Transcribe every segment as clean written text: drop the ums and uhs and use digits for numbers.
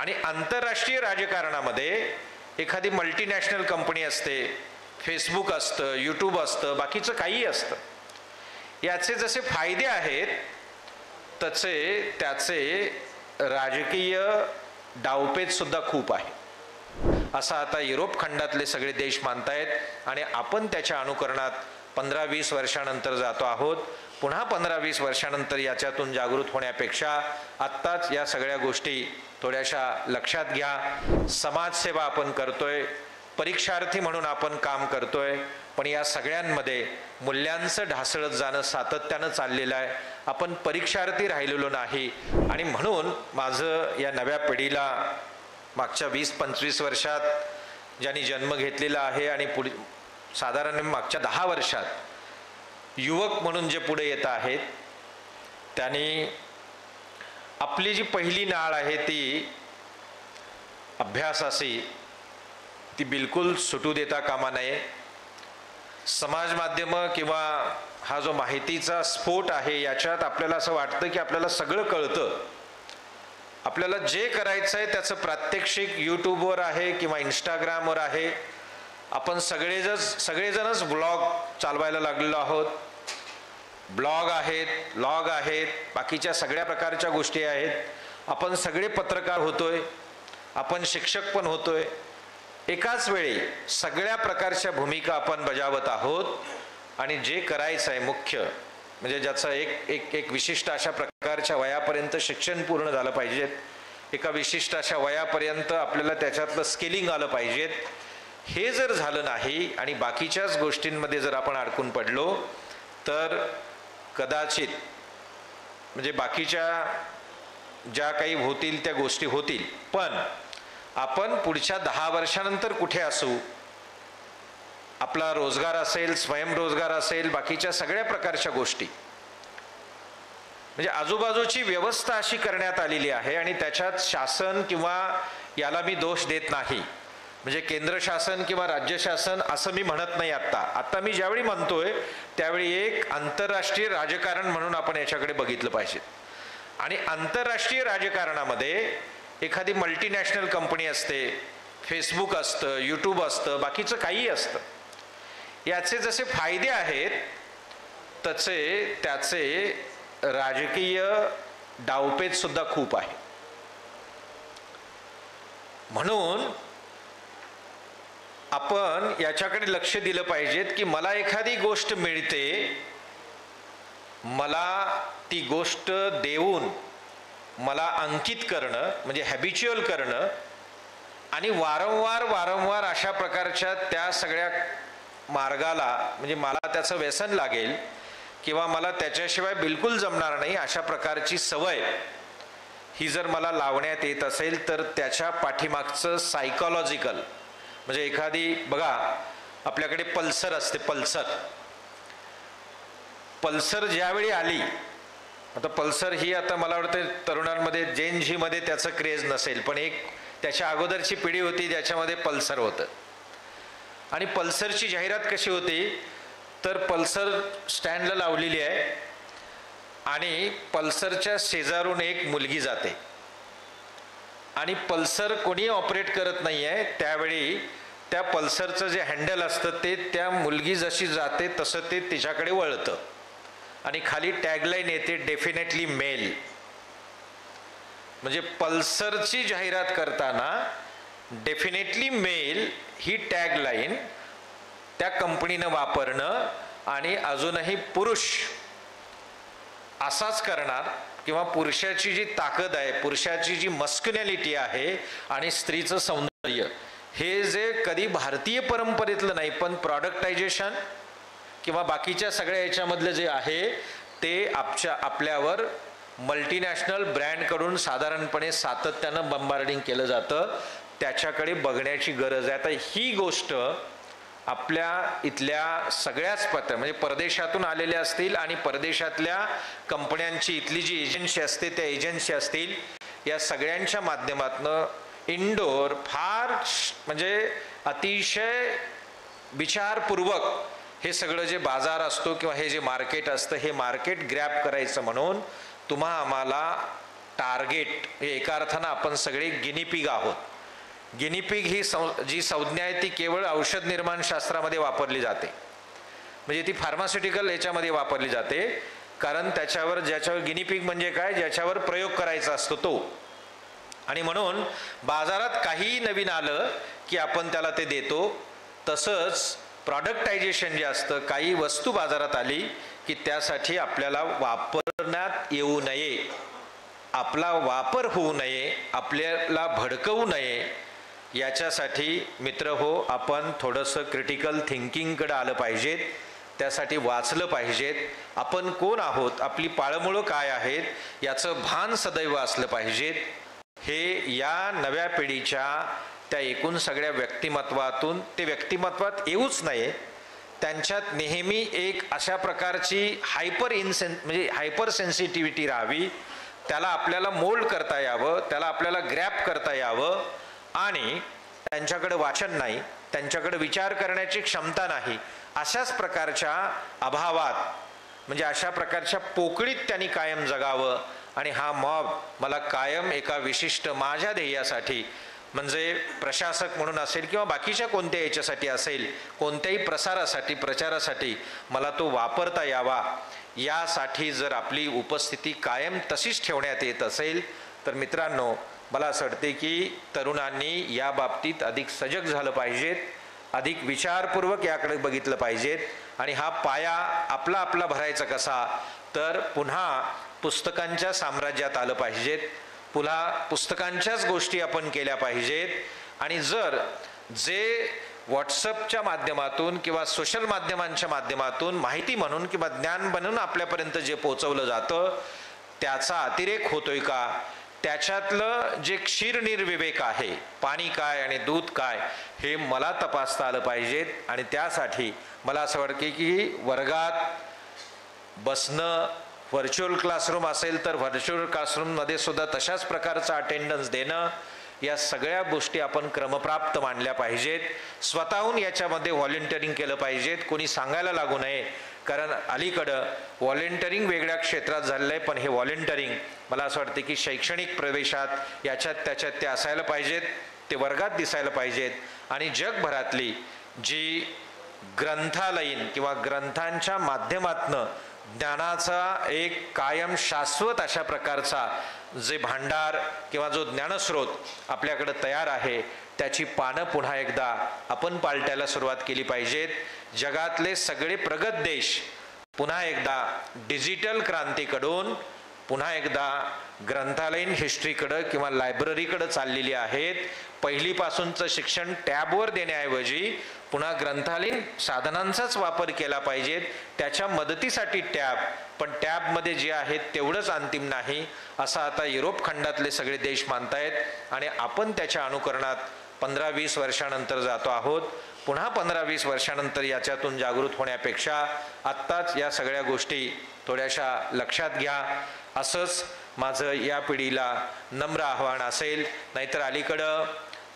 आणि आंतरराष्ट्रीय राजकारणामध्ये एखादी मल्टीनॅशनल कंपनी असते, फेसबुक असतं, यूट्यूब असतं, बाकीचं काही असतं. याचे जसे फायदे आहेत तसे त्याचे राजकीय डावपेच सुद्धा खूप आहे, असं आता युरोप खंडातले सगळे देश मानतायत. आणि आपण त्याच्या अनुकरणात 15-20 वर्षानंतर जातो आहोत. पुन्हा 15-20 वर्षानंतर याच्यातून जागृत होण्यापेक्षा आत्ताच या सगळ्या गोष्टी थोड्याशा लक्षात घ्या. समाजसेवा आपण करतोय, परीक्षार्थी म्हणून आपण काम करतोय, पण या सगळ्यांमध्ये मूल्यांचं ढासळत जाणं सातत्यानं चाललेलं आहे. आपण परीक्षार्थी राहिलेलो नाही. आणि म्हणून माझं या नव्या पिढीला मागच्या 20-25 वर्षात ज्यांनी जन्म घेतलेला आहे आणि पुढे साधारण मागच्या 10 वर्षात युवक म्हणून जे पुढे येत आहेत, त्यांनी आपली जी पहिली नाळ आहे ती अभ्यासाची ती बिलकुल सुटू देता कामा नये. समाज माध्यम किंवा हा जो माहितीचा स्फोट आहे याच्यात आपल्याला असं वाटतं की आपल्याला सगळं कळतं. आपल्याला जे करायचं आहे त्याचं प्रात्यक्षिक यूट्यूबवर आहे किंवा इंस्टाग्रामवर आहे. आपण सगळेजणच ब्लॉग चालवायला लागलेलो आहोत. ब्लॉग आहेत, लॉग आहेत, बाकीच्या सगळ्या प्रकारच्या गोष्टी आहेत. आपण सगळे पत्रकार होतोय, आपण शिक्षक पण होतोय. एकाच वेळी सगळ्या प्रकारच्या भूमिका आपण बजावत आहोत. आणि जे करायचं आहे मुख्य म्हणजे ज्याचं एक विशिष्ट अशा प्रकारच्या वयापर्यंत शिक्षण पूर्ण झालं पाहिजेत, एका विशिष्ट अशा वयापर्यंत आपल्याला त्याच्यातलं स्किलिंग आलं पाहिजेत. हे जर झालं नाही आणि बाकीच्याच गोष्टींमध्ये जर आपण अडकून पडलो तर कदाचित म्हणजे बाकीच्या ज्या काही होतील त्या गोष्टी होतील, पण आपण पुढच्या 10 वर्षानंतर कुठे असू, आपला रोजगार असेल, स्वयंरोजगार असेल, बाकीच्या सगळ्या प्रकारच्या गोष्टी म्हणजे आजूबाजूची व्यवस्था अशी करण्यात आलेली आहे. आणि त्याच्यात शासन किंवा याला मी दोष देत नाही, म्हणजे केंद्र शासन किंवा राज्य शासन असं मी म्हणत नाही. आता मी ज्यावेळी म्हणतोय त्यावेळी एक आंतरराष्ट्रीय राजकारण म्हणून आपण याच्याकडे बघितलं पाहिजे. आणि आंतरराष्ट्रीय राजकारणामध्ये एखादी मल्टीनॅशनल कंपनी असते, फेसबुक असतं, यूट्यूब असतं, बाकीचं काही असतं. याचे जसे फायदे आहेत तसे त्याचे राजकीय डावपेच सुद्धा खूप आहे. म्हणून आपण याच्याकडे लक्ष दिलं पाहिजेत की मला एखादी गोष्ट मिळते, मला ती गोष्ट देऊन मला अंकित करणं म्हणजे हॅबिच्युअल करणं आणि वारंवार अशा प्रकारच्या त्या सगळ्या मार्गाला म्हणजे मला त्याचं व्यसन लागेल किंवा मला त्याच्याशिवाय बिलकुल जमणार नाही अशा प्रकारची सवय ही जर मला लावण्यात येत असेल तर त्याच्या पाठीमागचं सायकॉलॉजिकल म्हणजे एखादी बघा आपल्याकडे पल्सर असते, पल्सर ज्यावेळी आली, आता पल्सर ही आता मला वाटतं तरुणांमध्ये जेन झी मध्ये त्याचं क्रेज नसेल, पण एक त्याच्या अगोदरची पिढी होती ज्याच्यामध्ये पल्सर होतं. आणि पल्सरची जाहिरात कशी होती तर पल्सर स्टँडला लावलेली आहे आणि पल्सरच्या शेजारून एक मुलगी जाते आणि पल्सर कोणी ऑपरेट करत नाही आहे. त्यावेळी त्या पल्सरचं जे हँडल असतं ते त्या मुलगी जशी जाते तसं ते तिच्याकडे वळतं आणि खाली टॅगलाईन येते डेफिनेटली मेल. म्हणजे पल्सरची जाहिरात करताना डेफिनेटली मेल ही टॅगलाईन त्या कंपनीनं वापरणं आणि अजूनही पुरुष असाच करणार किंवा पुरुषाची जी ताकद आहे, पुरुषाची जी मस्क्युनॅलिटी आहे आणि स्त्रीचं सौंदर्य हे जे कधी भारतीय परंपरेतलं नाही पण प्रॉडक्टायझेशन किंवा बाकीच्या सगळ्या याच्यामधलं जे आहे ते आपल्यावर मल्टीनॅशनल ब्रँडकडून साधारणपणे सातत्यानं बंबार्डिंग केलं जातं. त्याच्याकडे बघण्याची गरज आहे. आता ही गोष्ट आपल्या इथल्या सगळ्याच म्हणजे परदेशातून आलेल्या असतील आणि परदेशातल्या कंपन्यांची इथली जी एजन्सी असते त्या एजन्सी असतील, या सगळ्यांच्या माध्यमातनं इंडोर फार म्हणजे अतिशय विचारपूर्वक हे सगळं जे बाजार असतो किंवा हे जे मार्केट असतं हे मार्केट ग्रॅब करायचं म्हणून आम्हाला टार्गेट हे एका अर्थानं आपण सगळे गिनीपिग आहोत. गिनीपिग ही जी संज्ञा आहे ती केवळ औषध निर्माण शास्त्रामध्ये वापरली जाते, म्हणजे ती फार्मास्युटिकल याच्यामध्ये वापरली जाते. कारण ज्याच्यावर गिनीपिग म्हणजे काय, ज्याच्यावर प्रयोग करायचा असतो तो. आणि म्हणून बाजारात काहीही नवीन आलं की आपण त्याला ते देतो. तसंच प्रॉडक्टायझेशन जे असतं, काही वस्तू बाजारात आली की त्यासाठी आपल्याला वापरण्यात येऊ नये, आपला वापर होऊ नये, आपल्याला भडकवू नये, याच्यासाठी मित्र हो आपण थोडंसं क्रिटिकल थिंकिंगकडे आलं पाहिजेत. त्यासाठी वाचलं पाहिजेत. आपण कोण आहोत, आपली पाळमुळं काय आहेत याचं भान सदैव असलं पाहिजेत. हे या नव्या पिढीच्या त्या एकूण सगळ्या व्यक्तिमत्वातून ते व्यक्तिमत्वात येऊच नये. त्यांच्यात नेहमी एक अशा प्रकारची हायपर सेन्सिटिव्हिटी राहावी. त्याला आपल्याला मोल्ड करता यावं, त्याला आपल्याला ग्रॅप करता यावं. आणि त्यांच्याकडे वाचन नाही, त्यांच्याकडे विचार करण्याची क्षमता नाही, अशाच प्रकारच्या अभावात म्हणजे अशा प्रकारच्या पोकळीत त्यांनी कायम जगावं. आणि हा मॉब मला कायम एका विशिष्ट माझ्या ध्येयासाठी, म्हणजे प्रशासक म्हणून असेल किंवा बाकीच्या कोणत्या याच्यासाठी असेल, कोणत्याही प्रचारासाठी मला तो वापरता यावा, यासाठी जर आपली उपस्थिती कायम तशीच ठेवण्यात येत असेल तर मित्रांनो, मला असं वाटते की तरुणांनी या बाबतीत अधिक सजग झालं पाहिजेत, अधिक विचारपूर्वक याकडे बघितलं पाहिजेत. आणि हा पाया आपला भरायचा कसा, तर पुन्हा पुस्तकांच्या साम्राज्यात आलं पाहिजेत, पुन्हा पुस्तकांच्याच गोष्टी आपण केल्या पाहिजेत. आणि जर जे व्हॉट्सअपच्या माध्यमातून किंवा सोशल माध्यमांच्या माध्यमातून माहिती म्हणून किंवा ज्ञान बनून आपल्यापर्यंत जे पोचवलं जातं त्याचा अतिरेक होतोय का, त्याच्यातलं जे क्षीरनिर्विवेक आहे, पाणी काय आणि दूध काय, हे मला तपासता आलं पाहिजेत. आणि त्यासाठी मला असं वाटते की वर्गात बसणं, व्हर्च्युअल क्लासरूम असेल तर व्हर्च्युअल क्लासरूममध्ये सुद्धा तशाच प्रकारचा अटेंडन्स देणं, या सगळ्या गोष्टी आपण क्रमप्राप्त मानल्या पाहिजेत. स्वतःहून याच्यामध्ये व्हॉलेंटिअरिंग केलं पाहिजेत, कोणी सांगायला लागू नये. कारण अलीकडं व्हॉलेंटिअरिंग वेगळ्या क्षेत्रात झालेलं आहे, पण हे व्हॉलेंटिअरिंग मला असं वाटतं की शैक्षणिक प्रवेशात याच्यात ते असायला पाहिजेत, ते वर्गात दिसायला पाहिजेत. आणि जगभरातली जी ग्रंथालयीन किंवा ग्रंथांच्या माध्यमातनं ज्ञानाचा एक कायम शाश्वत अशा प्रकारचा जे भांडार किंवा जो ज्ञानस्रोत आपल्याकडे तयार आहे, त्याची पानं पुन्हा एकदा आपण पालटायला सुरुवात केली पाहिजेत. जगातले सगळे प्रगत देश पुन्हा एकदा डिजिटल क्रांतीकडून पुन्हा एकदा ग्रंथालयीन हिस्ट्रीकडं किंवा लायब्ररीकडं चाललेली आहेत. पहिलीपासूनचं शिक्षण टॅबवर देण्याऐवजी पुन्हा ग्रंथालयीन साधनांचाच वापर केला पाहिजे. त्याच्या मदतीसाठी टॅब, पण टॅबमध्ये जे आहेत तेवढंच अंतिम नाही असं आता युरोप खंडातले सगळे देश मानतायत. आणि आपण त्याच्या अनुकरणात 15-20 वर्षानंतर जातो आहोत. पुन्हा 15-20 वर्षानंतर याच्यातून जागृत होण्यापेक्षा आत्ताच या सगळ्या गोष्टी थोड्याशा लक्षात घ्या, असंच माझं या पिढीला नम्र आव्हान असेल. नाहीतर अलीकडं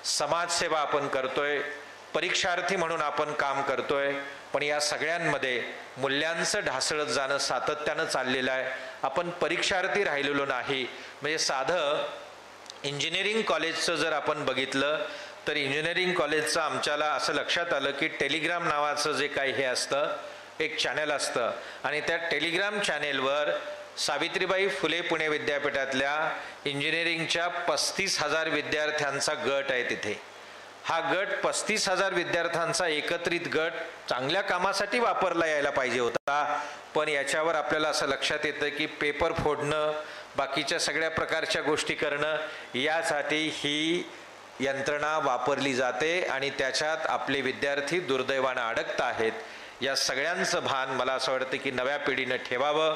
समाजसेवा आपण करतोय, परीक्षार्थी म्हणून आपण काम करतोय, पण या सगळ्यांमध्ये मूल्यांचं ढासळत जाणं सातत्यानं चाललेलं आहे. आपण परीक्षार्थी राहिलेलो नाही. म्हणजे साधं इंजिनिअरिंग कॉलेजचं जर आपण बघितलं तर इंजिनिअरिंग कॉलेजचं आमच्याला असं लक्षात आलं की टेलिग्राम नावाचं जे काही हे असतं, एक चॅनल असतं, आणि त्या टेलिग्राम चॅनेलवर सावित्रीबाई फुले पुणे विद्यापीठातल्या इंजिनिअरिंगच्या 35,000 विद्यार्थ्यांचा गट आहे. तिथे हा गट 35,000 विद्यार्थ्यांचा एकत्रित गट चांगल्या कामासाठी वापरला यायला पाहिजे होता. पण याच्यावर आपल्याला असं लक्षात येतं की पेपर फोडणं, बाकीच्या सगळ्या प्रकारच्या गोष्टी करणं, यासाठी ही यंत्रणा वापरली जाते आणि त्याच्यात आपले विद्यार्थी दुर्दैवानं अडकत आहेत. या सगळ्यांचं भान मला असं वाटतं की नव्या पिढीनं ठेवावं.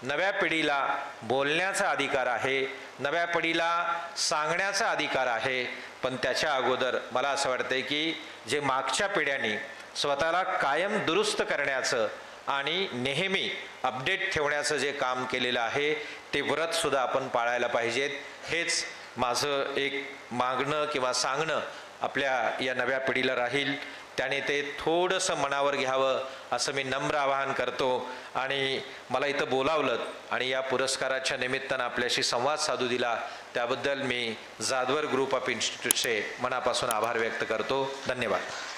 नव्या पिढीला बोलण्याचा अधिकार आहे, नव्या पिढीला सांगण्याचा अधिकार आहे. पण त्याच्या अगोदर मला असं वाटतंय की जे मागच्या पिढ्यांनी स्वतःला कायम दुरुस्त करण्याचं आणि नेहमी अपडेट ठेवण्याचं जे काम केलेलं आहे ते व्रत सुद्धा आपण पाळायला पाहिजेत. हेच माझं एक मागणं किंवा सांगणं आपल्या या नव्या पिढीला राहील. त्याने ते थोडंसं मनावर घ्यावं असं मी नम्र आवाहन करतो आणि मला इथं बोलावलं आणि या पुरस्काराच्या निमित्तानं आपल्याशी संवाद साधू दिला त्याबद्दल मी जाधवर ग्रुप ऑफ इन्स्टिट्यूटचे मनापासून आभार व्यक्त करतो. धन्यवाद.